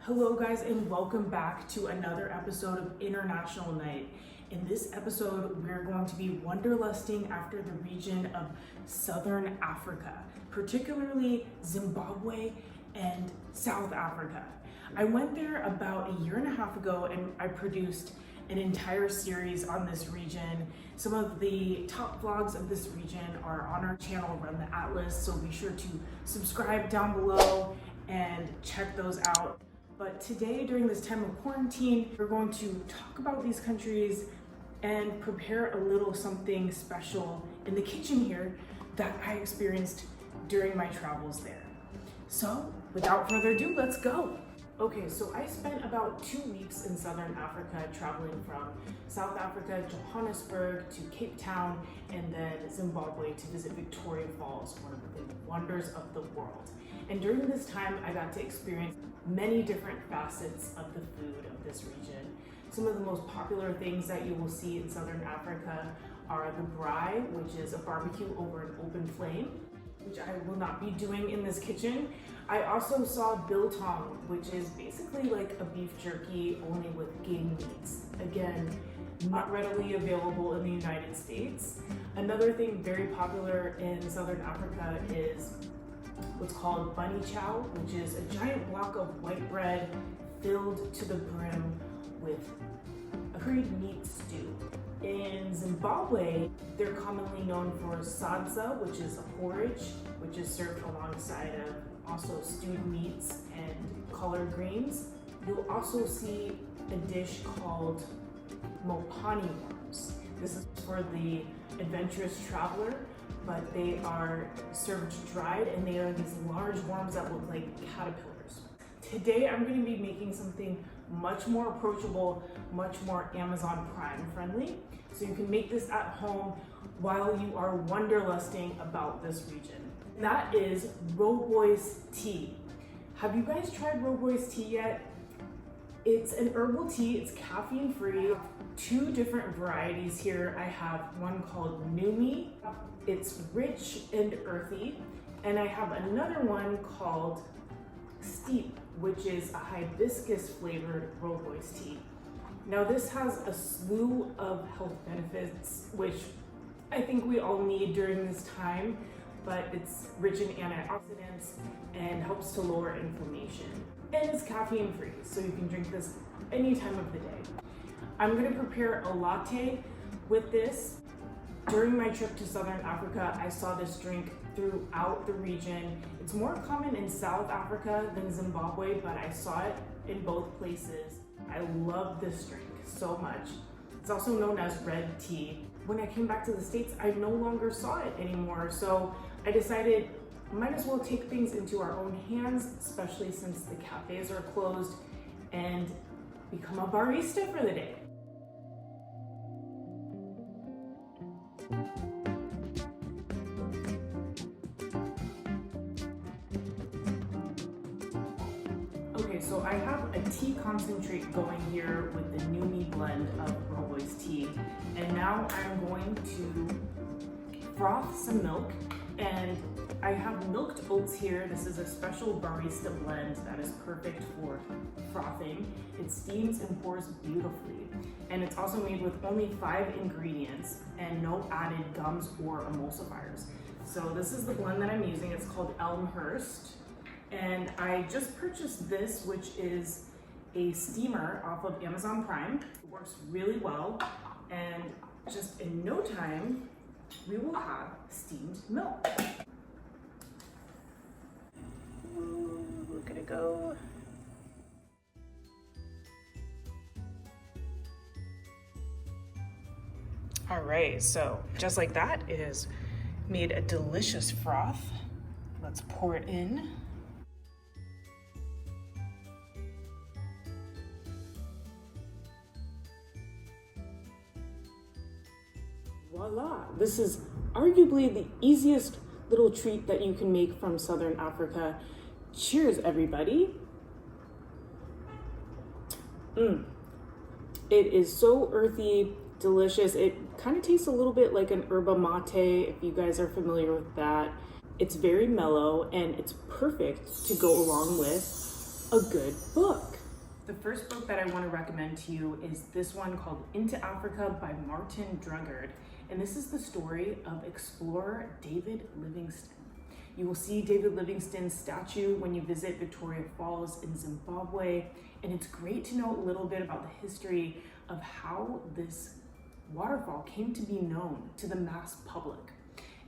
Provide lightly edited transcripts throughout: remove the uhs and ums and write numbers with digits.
Hello guys, and welcome back to another episode of International Night. In this episode, we're going to be wanderlusting after the region of Southern Africa, particularly Zimbabwe and South Africa. I went there about a year and a half ago and I produced an entire series on this region. Some of the top vlogs of this region are on our channel, Run the Atlas, so be sure to subscribe down below and check those out. But today, during this time of quarantine, we're going to talk about these countries and prepare a little something special in the kitchen here that I experienced during my travels there. So without further ado, let's go. Okay, so I spent about 2 weeks in Southern Africa, traveling from South Africa, Johannesburg to Cape Town, and then Zimbabwe to visit Victoria Falls, one of the wonders of the world. And during this time, I got to experience many different facets of the food of this region. Some of the most popular things that you will see in Southern Africa are the braai, which is a barbecue over an open flame, which I will not be doing in this kitchen. I also saw biltong, which is basically like a beef jerky only with game meats. Again, not readily available in the United States. Another thing very popular in Southern Africa is what's called bunny chow, which is a giant block of white bread filled to the brim with a curried meat stew. In Zimbabwe, they're commonly known for sadza, which is a porridge, which is served alongside of also stewed meats and collard greens. You'll also see a dish called mopani worms. This is for the adventurous traveler, but they are served dried and they are these large worms that look like caterpillars. Today I'm going to be making something much more approachable, much more Amazon Prime friendly, so you can make this at home while you are wanderlusting about this region. That is roobois tea. Have you guys tried roobois tea yet? It's an herbal tea, it's caffeine free. 2 different varieties here. I have one called Numi. It's rich and earthy. And I have another one called Steep, which is a hibiscus flavored rooibos tea. Now this has a slew of health benefits, which I think we all need during this time, but it's rich in antioxidants and helps to lower inflammation. And it's caffeine free, so you can drink this any time of the day. I'm gonna prepare a latte with this. During my trip to Southern Africa, I saw this drink throughout the region. It's more common in South Africa than Zimbabwe, but I saw it in both places. I love this drink so much. It's also known as red tea. When I came back to the States, I no longer saw it anymore, so I decided might as well take things into our own hands, especially since the cafes are closed, and become a barista for the day. Okay, so I have a tea concentrate going here with the Numi blend of rooibos tea, and now I'm going to froth some milk. And I have milked oats here. This is a special barista blend that is perfect for frothing. It steams and pours beautifully. And it's also made with only 5 ingredients and no added gums or emulsifiers. So this is the blend that I'm using. It's called Elmhurst. And I just purchased this, which is a steamer off of Amazon Prime. It works really well. And just in no time, we will have steamed milk. Ooh, look at it go. All right, so just like that, it has made a delicious froth. Let's pour it in. Voila! This is arguably the easiest little treat that you can make from Southern Africa. Cheers, everybody. It is so earthy, delicious. It kind of tastes a little bit like an yerba mate, if you guys are familiar with that. It's very mellow and it's perfect to go along with a good book. The first book that I want to recommend to you is this one called Into Africa by Martin Druggard. And this is the story of explorer David Livingstone. You will see David Livingstone's statue when you visit Victoria Falls in Zimbabwe. And it's great to know a little bit about the history of how this waterfall came to be known to the mass public.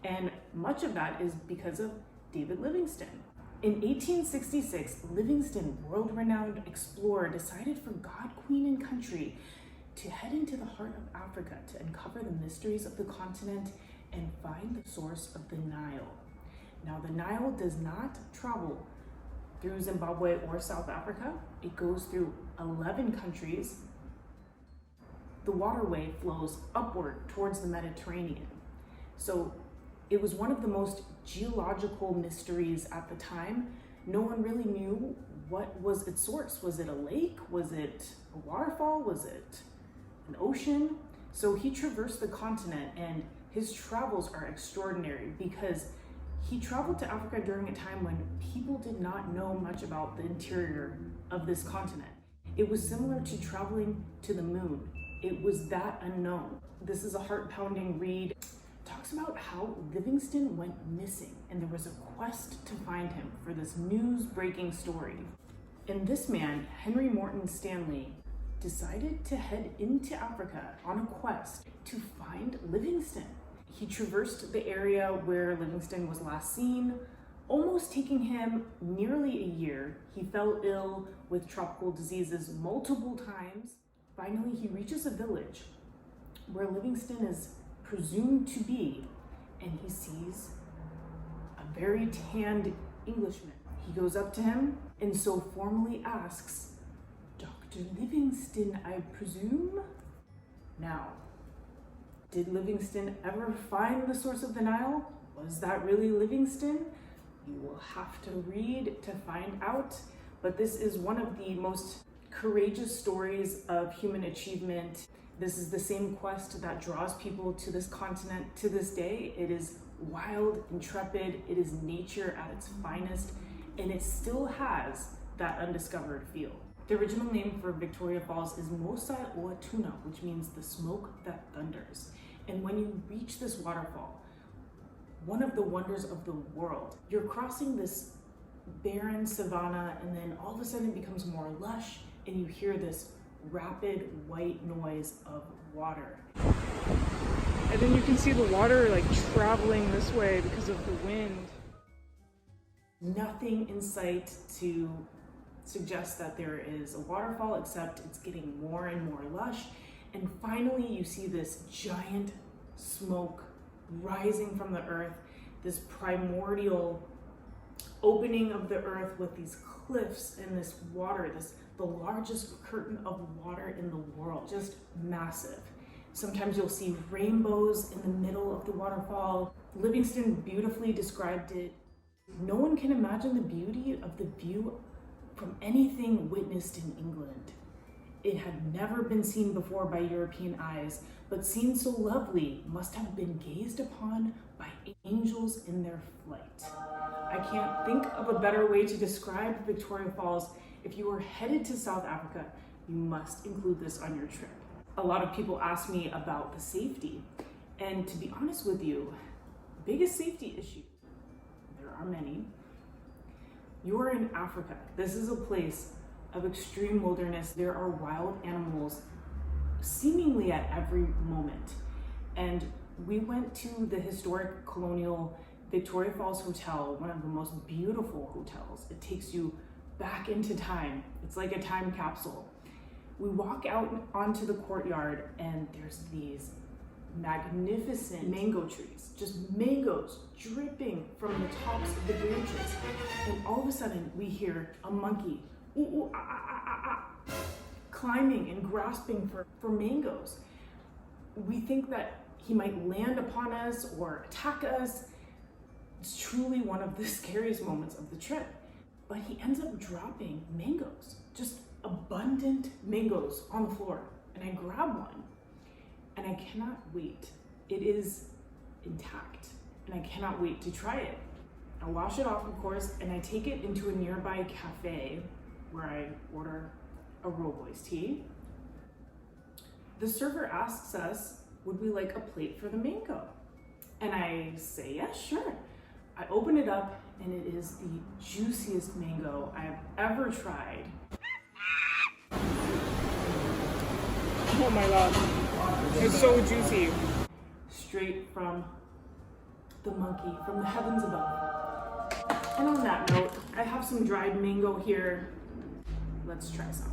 And much of that is because of David Livingstone. In 1866, Livingstone, world-renowned explorer, decided for God, Queen, and country to head into the heart of Africa to uncover the mysteries of the continent and find the source of the Nile. Now, the Nile does not travel through Zimbabwe or South Africa. It goes through 11 countries. The waterway flows upward towards the Mediterranean. So it was one of the most geological mysteries at the time. No one really knew what was its source. Was it a lake? Was it a waterfall? Was it an ocean? So he traversed the continent, and his travels are extraordinary because he traveled to Africa during a time when people did not know much about the interior of this continent. It was similar to traveling to the moon. It was that unknown. This is a heart-pounding read. Talks about how Livingstone went missing and there was a quest to find him for this news-breaking story. And this man, Henry Morton Stanley, decided to head into Africa on a quest to find Livingstone. He traversed the area where Livingstone was last seen, almost taking him nearly a year. He fell ill with tropical diseases multiple times. Finally, he reaches a village where Livingstone is presumed to be, and he sees a very tanned Englishman. He goes up to him and so formally asks, "Dr. Livingstone, I presume?" Now, did Livingstone ever find the source of the Nile? Was that really Livingstone? You will have to read to find out, but this is one of the most courageous stories of human achievement. This is the same quest that draws people to this continent to this day. It is wild, intrepid, it is nature at its finest, and it still has that undiscovered feel. The original name for Victoria Falls is Mosa Oatuna, which means the smoke that thunders. And when you reach this waterfall, one of the wonders of the world, you're crossing this barren savanna, and then all of a sudden it becomes more lush, and you hear this rapid white noise of water. And then you can see the water like traveling this way because of the wind. Nothing in sight to suggest that there is a waterfall, except it's getting more and more lush. And finally, you see this giant smoke rising from the earth, this primordial opening of the earth with these cliffs and this water, the largest curtain of water in the world, just massive. Sometimes you'll see rainbows in the middle of the waterfall. Livingstone beautifully described it. No one can imagine the beauty of the view from anything witnessed in England. It had never been seen before by European eyes, but seen so lovely must have been gazed upon by angels in their flight. I can't think of a better way to describe Victoria Falls. If you are headed to South Africa, you must include this on your trip. A lot of people ask me about the safety, and to be honest with you, biggest safety issue, there are many. You are in Africa. This is a place of extreme wilderness. There are wild animals seemingly at every moment. And we went to the historic colonial Victoria Falls Hotel, one of the most beautiful hotels. It takes you back into time. It's like a time capsule. We walk out onto the courtyard, and there's these magnificent mango trees, just mangoes dripping from the tops of the branches. And all of a sudden we hear a monkey ooh, ooh, ah, ah, ah, ah, climbing and grasping for mangoes. We think that he might land upon us or attack us. It's truly one of the scariest moments of the trip. But he ends up dropping mangoes, just abundant mangoes on the floor. And I grab one, and I cannot wait. It is intact, and I cannot wait to try it. I wash it off, of course, and I take it into a nearby cafe where I order a roobois tea. The server asks us, would we like a plate for the mango? And I say, yes, sure. I open it up and it is the juiciest mango I've ever tried. Oh my god, it's so juicy. Straight from the monkey, from the heavens above. And on that note, I have some dried mango here. Let's try some.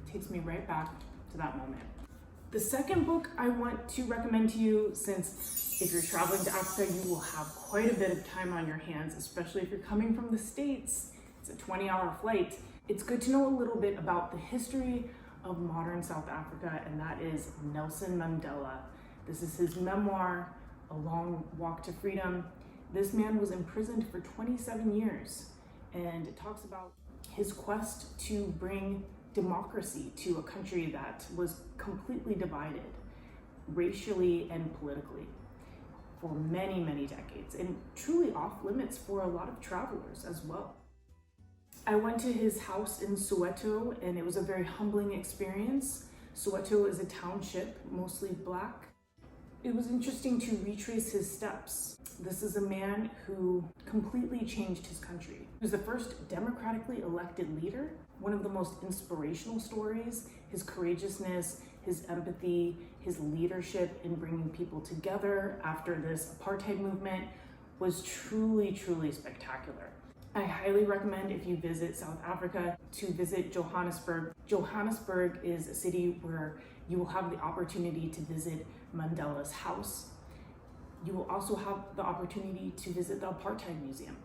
Takes me right back to that moment. The second book I want to recommend to you, since if you're traveling to Africa, you will have quite a bit of time on your hands, especially if you're coming from the States. It's a 20-hour flight. It's good to know a little bit about the history of modern South Africa, and that is Nelson Mandela. This is his memoir, A Long Walk to Freedom. This man was imprisoned for 27 years, and it talks about his quest to bring democracy to a country that was completely divided racially and politically for many, many decades, and truly off limits for a lot of travelers as well. I went to his house in Soweto, and it was a very humbling experience. Soweto is a township, mostly Black. It was interesting to retrace his steps. This is a man who completely changed his country. He was the first democratically elected leader. One of the most inspirational stories, his courageousness, his empathy, his leadership in bringing people together after this apartheid movement was truly, truly spectacular. I highly recommend, if you visit South Africa, to visit Johannesburg. Johannesburg is a city where you will have the opportunity to visit Mandela's house. You will also have the opportunity to visit the Apartheid Museum.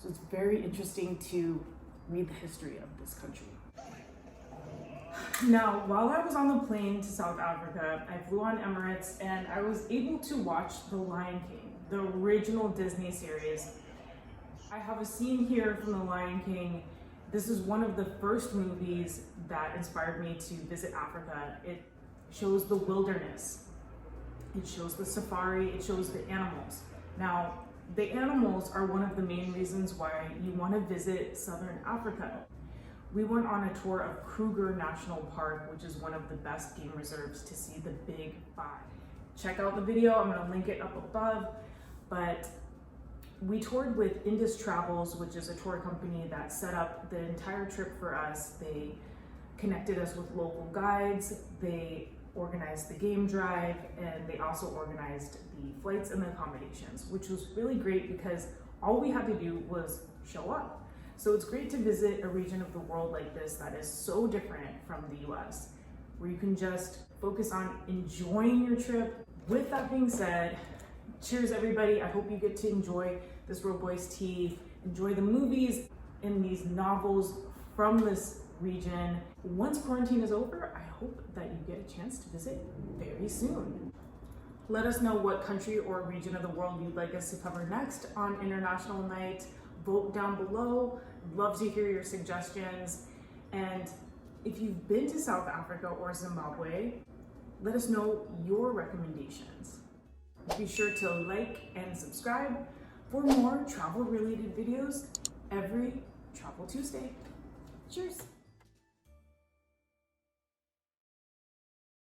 So it's very interesting to read the history of this country. Now, while I was on the plane to South Africa, I flew on Emirates and I was able to watch The Lion King, the original Disney series. I have a scene here from The Lion King. This is one of the first movies that inspired me to visit Africa. It shows the wilderness. It shows the safari, it shows the animals. Now, the animals are one of the main reasons why you want to visit Southern Africa. We went on a tour of Kruger National Park, which is one of the best game reserves to see the Big Five. Check out the video, I'm going to link it up above. But we toured with Indus Travels, which is a tour company that set up the entire trip for us. They connected us with local guides, they organized the game drive, and they also organized the flights and the accommodations, which was really great because all we had to do was show up. So it's great to visit a region of the world like this that is so different from the US, where you can just focus on enjoying your trip. With that being said, cheers everybody. I hope you get to enjoy this roobois tea, enjoy the movies and these novels from this region. Once quarantine is over, I hope that you get a chance to visit very soon. Let us know what country or region of the world you'd like us to cover next on International Night. Vote down below. Love to hear your suggestions. And if you've been to South Africa or Zimbabwe, let us know your recommendations. Be sure to like and subscribe for more travel-related videos every Travel Tuesday. Cheers!